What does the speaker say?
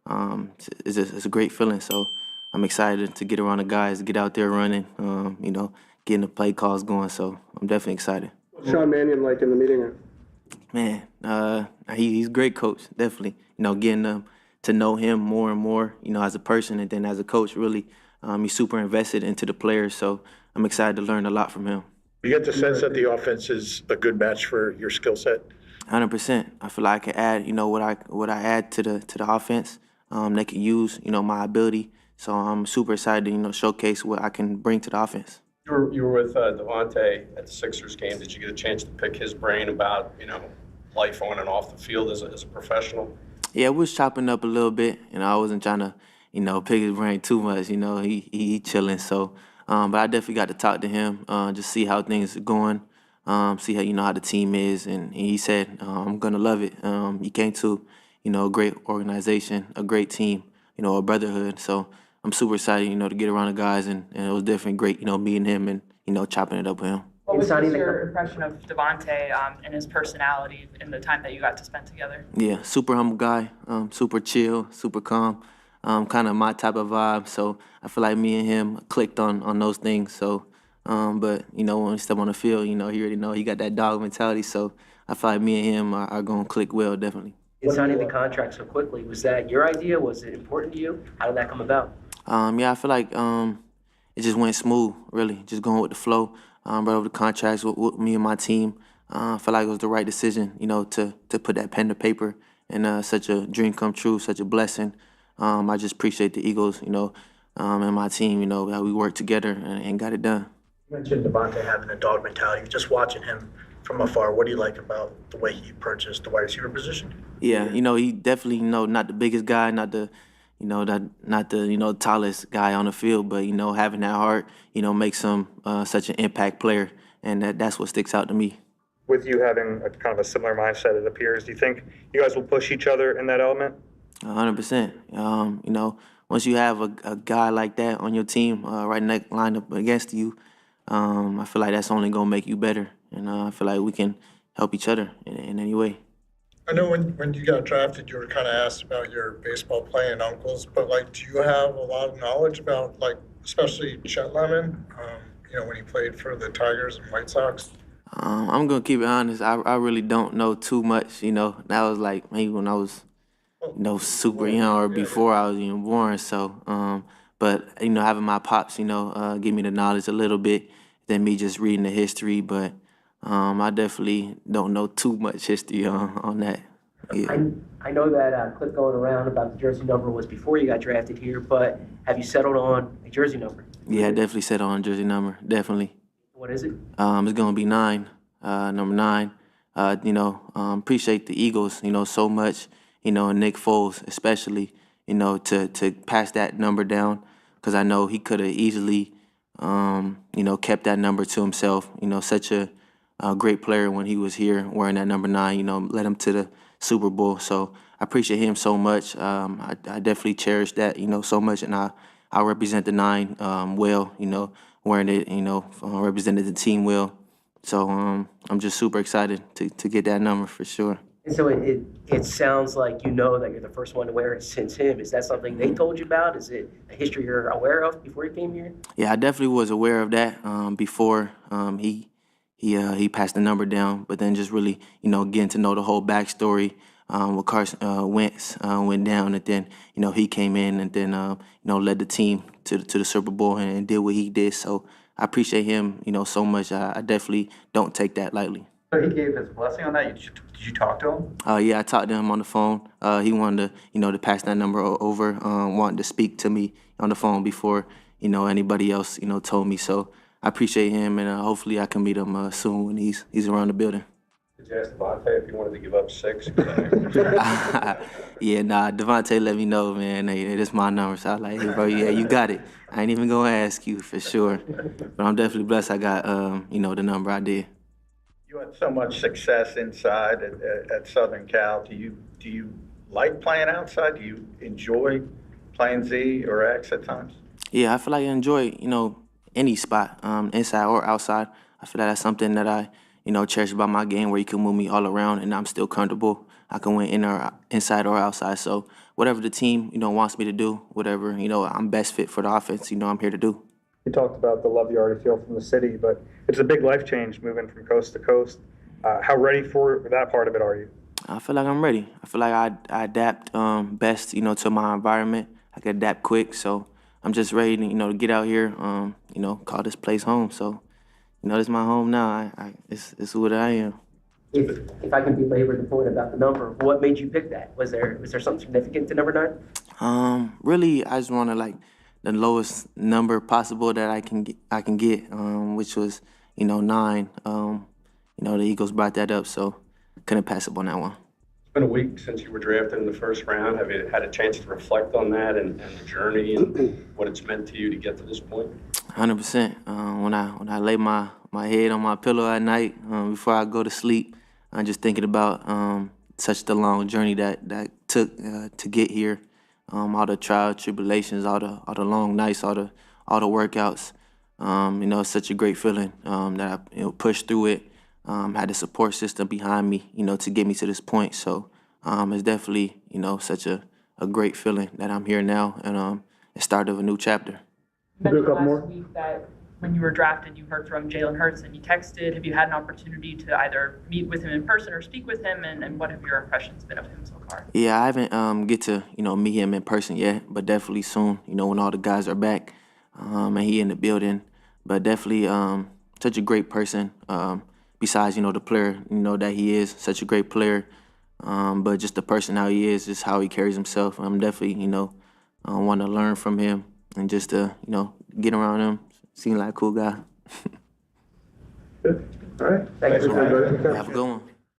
It's a great feeling. So I'm excited to get around the guys, get out there running, getting the play calls going. So I'm definitely excited. Sean Mannion like in the meeting? Man, he's a great coach, definitely. Getting to know him more and more, as a person and then as a coach, really, he's super invested into the players. So I'm excited to learn a lot from him. You get the sense that the offense is a good match for your skill set? 100%. I feel like I can add, what I add to the offense. They can use, my ability. So I'm super excited to, showcase what I can bring to the offense. You were with Devontae at the Sixers game. Did you get a chance to pick his brain about, life on and off the field as a professional? Yeah, we was chopping up a little bit. I wasn't trying to, pick his brain too much. He chilling. So, but I definitely got to talk to him, just see how things are going, see how the team is, and he said, I'm gonna love it. He came to, a great organization, a great team, a brotherhood. So I'm super excited, to get around the guys, and it was definitely great, meeting him and chopping it up with him. What was your impression of Devontae and his personality in the time that you got to spend together? Yeah, super humble guy, super chill, super calm, kind of my type of vibe. So I feel like me and him clicked on those things. So, but when we step on the field, he already know he got that dog mentality. So I feel like me and him are gonna click well, definitely. In signing the contract so quickly, was that your idea? Was it important to you? How did that come about? Yeah, I feel like it just went smooth, really, just going with the flow. Right over the contracts with me and my team. I felt like it was the right decision, to put that pen to paper, and such a dream come true, such a blessing. I just appreciate the Eagles, and my team, how we worked together and got it done. You mentioned Devontae having a dog mentality. Just watching him from afar, what do you like about the way he purchased the wide receiver position? Yeah, he definitely, not the biggest guy, not the tallest guy on the field, but having that heart, makes him such an impact player, and that's what sticks out to me. With you having a kind of a similar mindset, it appears, do you think you guys will push each other in that element? 100%. Once you have a guy like that on your team, lined up against you, I feel like that's only gonna make you better, and I feel like we can help each other in any way. I know when you got drafted, you were kind of asked about your baseball playing uncles, but do you have a lot of knowledge about especially Chet Lemon, when he played for the Tigers and White Sox? I'm gonna keep it honest. I really don't know too much. That was like maybe when I was, super young or before I was even born. So, but having my pops, give me the knowledge a little bit than me just reading the history, but. I definitely don't know too much history on that. Yeah. I know that clip going around about the jersey number was before you got drafted here, but have you settled on a jersey number? Yeah, I definitely settled on jersey number, definitely. What is it? It's going to be 9, number 9. Appreciate the Eagles, so much, and Nick Foles especially, to pass that number down, because I know he could have easily, kept that number to himself, such a great player when he was here wearing that number 9, led him to the Super Bowl. So I appreciate him so much. I definitely cherish that, so much. And I represent the 9 well, wearing it, represented the team well. So I'm just super excited to get that number for sure. And so it sounds like that you're the first one to wear it since him. Is that something they told you about? Is it a history you're aware of before you came here? Yeah, I definitely was aware of that before he passed the number down, but then just really, getting to know the whole backstory, what Carson Wentz went down, and then, he came in and then, led the team to the Super Bowl and did what he did. So I appreciate him, so much. I definitely don't take that lightly. So he gave his blessing on that. Did you talk to him? Yeah, I talked to him on the phone. He wanted to, to pass that number over, wanted to speak to me on the phone before, anybody else, told me. So I appreciate him, and hopefully I can meet him soon when he's around the building. Did you ask Devontae if he wanted to give up 6? Yeah, Devontae let me know, man. Hey, it's my number. So I was like, hey, bro, yeah, you got it. I ain't even going to ask you for sure. But I'm definitely blessed I got, the number I did. You had so much success inside at Southern Cal. Do you like playing outside? Do you enjoy playing Z or X at times? Yeah, I feel like I enjoy, any spot, inside or outside. I feel like that's something that I, cherish about my game, where you can move me all around and I'm still comfortable. I can win inside or outside. So whatever the team, wants me to do, whatever, I'm best fit for the offense, I'm here to do. You talked about the love you already feel from the city, but it's a big life change moving from coast to coast. How ready for that part of it are you? I feel like I'm ready. I feel like I adapt best, to my environment. I can adapt quick, so I'm just ready to, to get out here, call this place home. So, this is my home now. It's what I am. If I can belabor the point about the number, what made you pick that? Was there something significant to number 9? Really, I just wanted like the lowest number possible that I can get, which was 9. The Eagles brought that up, so couldn't pass up on that one. It's been a week since you were drafted in the first round. Have you had a chance to reflect on that and the journey and what it's meant to you to get to this point? 100%. When I lay my head on my pillow at night before I go to sleep, I'm just thinking about such the long journey that took to get here. All the trials, tribulations, all the long nights, all the workouts. It's such a great feeling that I pushed through it. Had the support system behind me, to get me to this point. So it's definitely, such a great feeling that I'm here now and the start of a new chapter. You Do a mentioned couple more. last week that when you were drafted, you heard from Jalen Hurts and you texted. Have you had an opportunity to either meet with him in person or speak with him? And what have your impressions been of him so far? Yeah, I haven't get to, meet him in person yet, but definitely soon, when all the guys are back and he in the building. But definitely such a great person. Besides, the player, that he is, such a great player. But just the person how he is, just how he carries himself. I'm definitely, want to learn from him and just to, get around him. Seems like a cool guy. Good. All right. Thanks. Thanks, everybody. Have a good one.